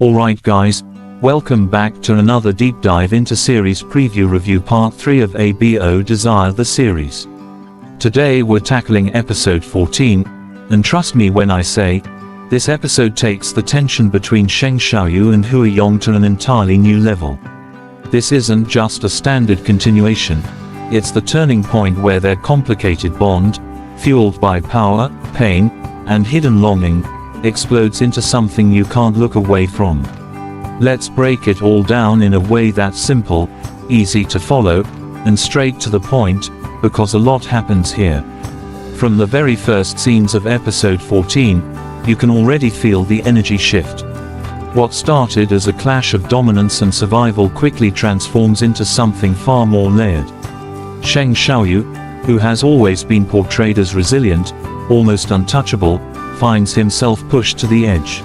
Alright guys, welcome back to another deep dive into series preview review part 3 of ABO Desire the series. Today we're tackling episode 14, and trust me when I say, this episode takes the tension between Sheng Xiaoyu and Huayong to an entirely new level. This isn't just a standard continuation, it's the turning point where their complicated bond, fueled by power, pain, and hidden longing, explodes into something you can't look away from. Let's break it all down in a way that's simple, easy to follow, and straight to the point, because a lot happens here. From the very first scenes of episode 14, you can already feel the energy shift. What started as a clash of dominance and survival quickly transforms into something far more layered. Sheng Xiaoyu, who has always been portrayed as resilient, almost untouchable, finds himself pushed to the edge.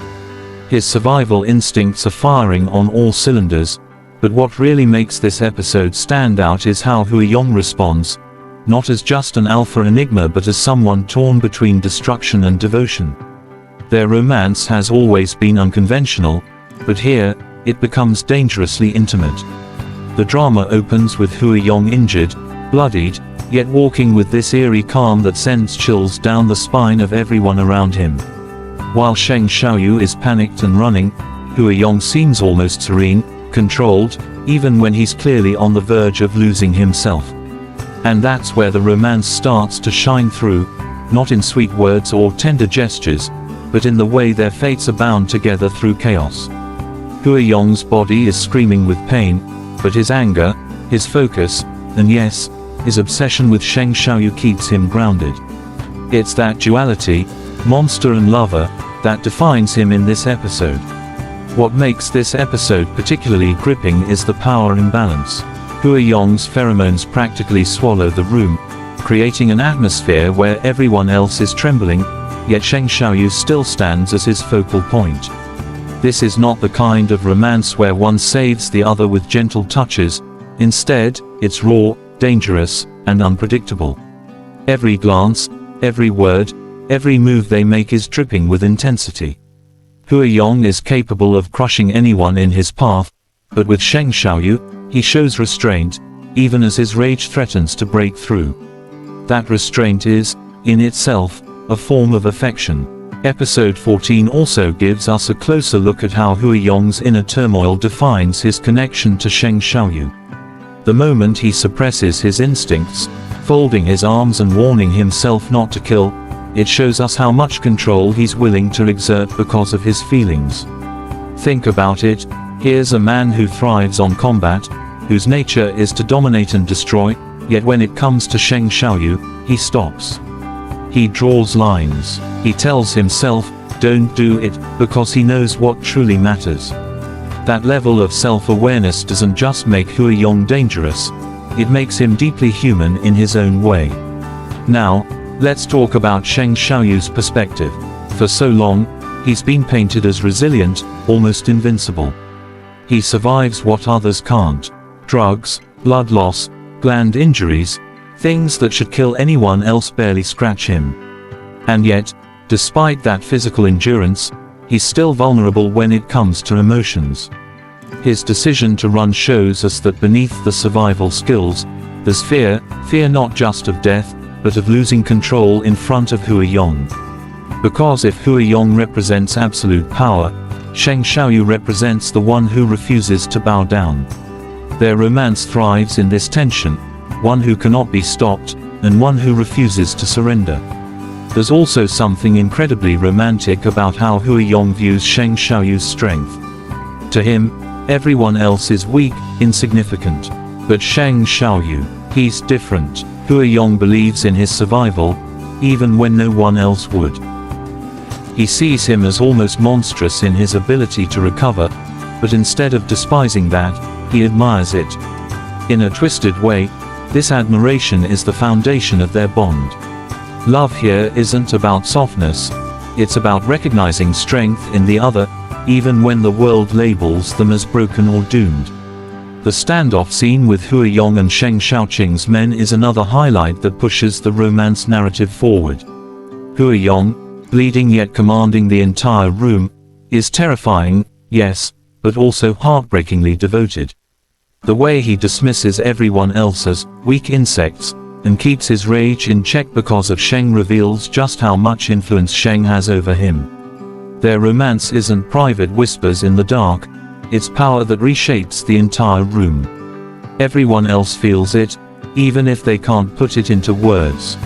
His survival instincts are firing on all cylinders, but what really makes this episode stand out is how Huayong responds, not as just an alpha enigma but as someone torn between destruction and devotion. Their romance has always been unconventional, but here, it becomes dangerously intimate. The drama opens with Huayong injured, bloodied, yet walking with this eerie calm that sends chills down the spine of everyone around him. While Sheng Xiaoyu is panicked and running, Huayong seems almost serene, controlled, even when he's clearly on the verge of losing himself. And that's where the romance starts to shine through, not in sweet words or tender gestures, but in the way their fates are bound together through chaos. Huayong's body is screaming with pain, but his anger, his focus, and yes, his obsession with Sheng Xiaoyu keeps him grounded. It's that duality, monster and lover, that defines him in this episode. What makes this episode particularly gripping is the power imbalance. Huayong's pheromones practically swallow the room, creating an atmosphere where everyone else is trembling, yet Sheng Xiaoyu still stands as his focal point. This is not the kind of romance where one saves the other with gentle touches. Instead, it's raw, dangerous, and unpredictable. Every glance, every word, every move they make is dripping with intensity. Huayong is capable of crushing anyone in his path, but with Sheng Xiaoyu, he shows restraint, even as his rage threatens to break through. That restraint is, in itself, a form of affection. Episode 14 also gives us a closer look at how Huayong's inner turmoil defines his connection to Sheng Xiaoyu. The moment he suppresses his instincts, folding his arms and warning himself not to kill, it shows us how much control he's willing to exert because of his feelings. Think about it, here's a man who thrives on combat, whose nature is to dominate and destroy, yet when it comes to Sheng Xiaoyu, he stops. He draws lines. He tells himself, don't do it, because he knows what truly matters. That level of self-awareness doesn't just make Huayong dangerous, it makes him deeply human in his own way. Now, let's talk about Sheng Xiaoyu's perspective. For so long, he's been painted as resilient, almost invincible. He survives what others can't. Drugs, blood loss, gland injuries, things that should kill anyone else barely scratch him. And yet, despite that physical endurance, he's still vulnerable when it comes to emotions. His decision to run shows us that beneath the survival skills, there's fear not just of death, but of losing control in front of Huayong. Because if Huayong represents absolute power, Sheng Xiaoyu represents the one who refuses to bow down. Their romance thrives in this tension, one who cannot be stopped, and one who refuses to surrender. There's also something incredibly romantic about how Huayong views Sheng Xiaoyu's strength. To him, everyone else is weak, insignificant. But Sheng Xiaoyu, he's different. Huayong believes in his survival, even when no one else would. He sees him as almost monstrous in his ability to recover, but instead of despising that, he admires it. In a twisted way, this admiration is the foundation of their bond. Love here isn't about softness, it's about recognizing strength in the other, even when the world labels them as broken or doomed. The standoff scene with Huayong and Sheng Xiaoqing's men is another highlight that pushes the romance narrative forward. Huayong, bleeding yet commanding the entire room, is terrifying, yes, but also heartbreakingly devoted. The way he dismisses everyone else as weak insects, and keeps his rage in check because of Sheng reveals just how much influence Sheng has over him. Their romance isn't private whispers in the dark, it's power that reshapes the entire room. Everyone else feels it, even if they can't put it into words.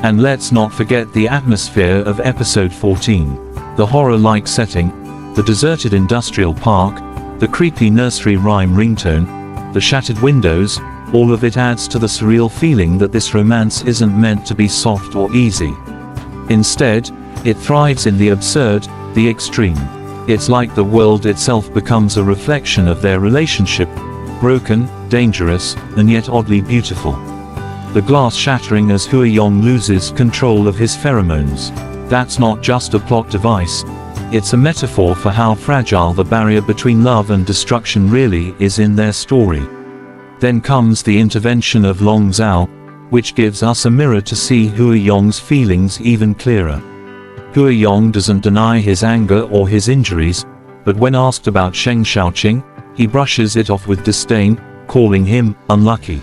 And let's not forget the atmosphere of episode 14. The horror-like setting, the deserted industrial park, the creepy nursery rhyme ringtone, the shattered windows, all of it adds to the surreal feeling that this romance isn't meant to be soft or easy. Instead, it thrives in the absurd, the extreme. It's like the world itself becomes a reflection of their relationship, broken, dangerous, and yet oddly beautiful. The glass shattering as Huayong loses control of his pheromones. That's not just a plot device, it's a metaphor for how fragile the barrier between love and destruction really is in their story. Then comes the intervention of Long Zhao, which gives us a mirror to see Huayong's feelings even clearer. Huayong doesn't deny his anger or his injuries, but when asked about Sheng Xiaoyu, he brushes it off with disdain, calling him unlucky.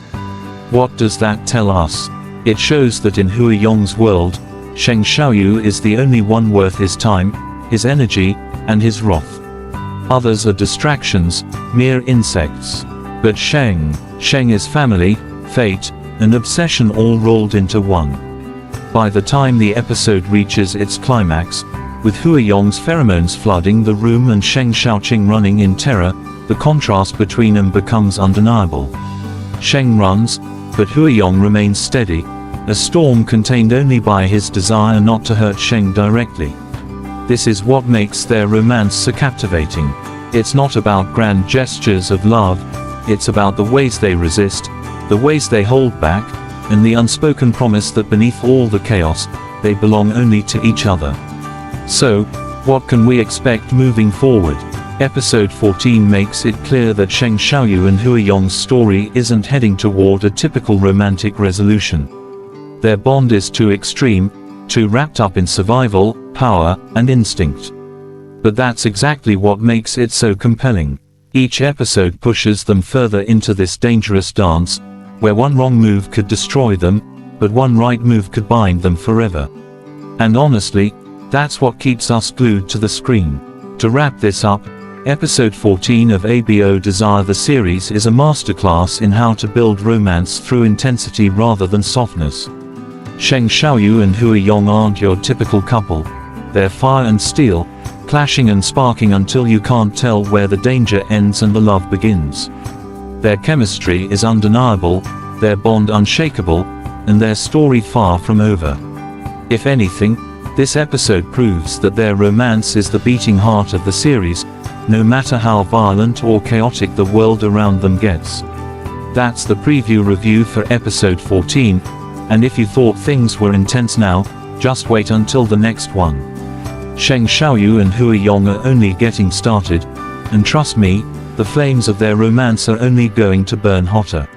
What does that tell us? It shows that in Huayong's world, Sheng Xiaoyu is the only one worth his time, his energy, and his wrath. Others are distractions, mere insects. But Sheng is family, fate, and obsession all rolled into one. By the time the episode reaches its climax, with Huayong's pheromones flooding the room and Sheng Xiaoyu running in terror, the contrast between them becomes undeniable. Sheng runs, but Huayong remains steady, a storm contained only by his desire not to hurt Sheng directly. This is what makes their romance so captivating. It's not about grand gestures of love, it's about the ways they resist, the ways they hold back, and the unspoken promise that beneath all the chaos, they belong only to each other. So, what can we expect moving forward? Episode 14 makes it clear that Sheng Xiaoyu and Huayong's story isn't heading toward a typical romantic resolution. Their bond is too extreme, too wrapped up in survival, power, and instinct. But that's exactly what makes it so compelling. Each episode pushes them further into this dangerous dance, where one wrong move could destroy them, but one right move could bind them forever. And honestly, that's what keeps us glued to the screen. To wrap this up, Episode 14 of ABO Desire the series is a masterclass in how to build romance through intensity rather than softness. Sheng Xiaoyu and Huayong aren't your typical couple. They're fire and steel, clashing and sparking until you can't tell where the danger ends and the love begins. Their chemistry is undeniable, their bond unshakable, and their story far from over. If anything, this episode proves that their romance is the beating heart of the series, no matter how violent or chaotic the world around them gets. That's the preview review for episode 14, and if you thought things were intense now, just wait until the next one. Sheng Xiaoyu and Huayong are only getting started, and trust me, the flames of their romance are only going to burn hotter.